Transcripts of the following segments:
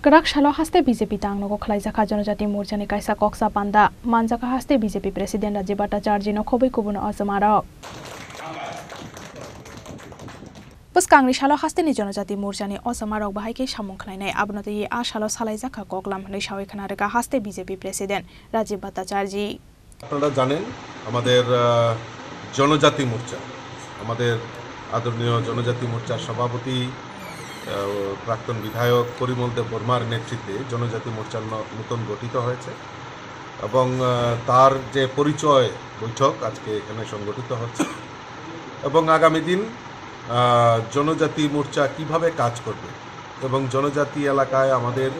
Gerak Shalo haste BJP Tangnogo Khlaijaka Janajati Morchani Kaisa Koksa Panda Manjaka haste BJP President Rajiv Bhattacharya no Khobai Kubun Azamara Puskangri Shalo haste ni Janajati Morchani Azamara Bahai Shamon Khlainai Abnati A Shalo Salaizaka Koklam Rishawi Kanarika haste BJP President Rajiv Bhattacharya আপনারা জানেন আমাদের জনজাতি মোর্চা আমাদের আদরণীয় জনজাতি মোর্চার সভাপতি প্রাক্তন বিধায়ক পরিমল দেব বর্মার নেতৃত্বে জনজাতি মোর্চা নতুন গঠিত হয়েছে এবং তার যে পরিচয় বৈঠক আজকে এখানে সংগঠিত হচ্ছে এবং আগামী দিন জনজাতি মোর্চা কিভাবে কাজ করবে এবং জনজাতি এলাকায় আমাদের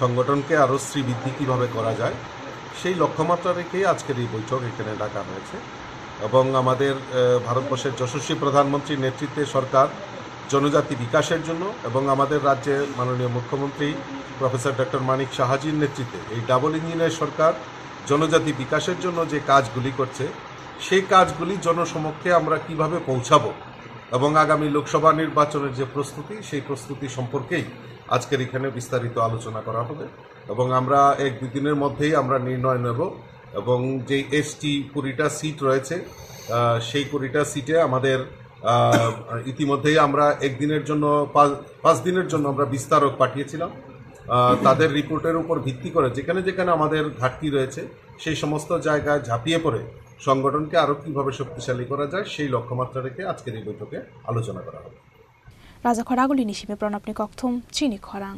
সংগঠনকে আরো শ্রীবৃদ্ধি কিভাবে করা যায় সেই লক্ষ্যমাত্রা রেখে আজকের এই বৈঠক এখানে ডাকা হয়েছে এবং আমাদের ভারতবর্ষের যশস্বী প্রধানমন্ত্রীর নেতৃত্বে সরকার জনজাতি বিকাশের জন্য এবং আমাদের রাজ্যের মাননীয় মুখ্যমন্ত্রী প্রফেসর ডক্টর মানিক সাহাজির নেতৃত্বে এই ডাবল ইঞ্জিনের সরকার জনজাতি বিকাশের জন্য যে কাজগুলি করছে সেই কাজগুলি জনসমক্ষে আমরা কিভাবে পৌঁছাবো এবং আগামী লোকসভা নির্বাচনের যে প্রস্তুতি সেই প্রস্তুতি সম্পর্কেই আজকের এখানে বিস্তারিত আলোচনা করা হবে এবং আমরা এক দুই দিনের মধ্যেই আমরা নির্ণয় নেব এবং যে এসটি 20টা সিট রয়েছে সেই 20টা সিটে আমাদের ইতিমধ্যেই আমরা একদিনের জন্য 5 দিনের জন্য আমরা বিস্তারক পাঠিয়েছিলাম তাদের রিপোর্টের উপর ভিত্তি করে যেখানে যেখানে আমাদের ঘাটতি রয়েছে সেই সমস্ত জায়গায় ঝাঁপিয়ে পড়ে সংগঠনকে আরো কিভাবে শক্তিশালী করা যায় সেই লক্ষ্যমাত্রা রেখে আজকের এই বৈঠকে আলোচনা করা হবে রাজা খরাগুলি নিশিমে প্রণবনি কক্থম চিনি খরাং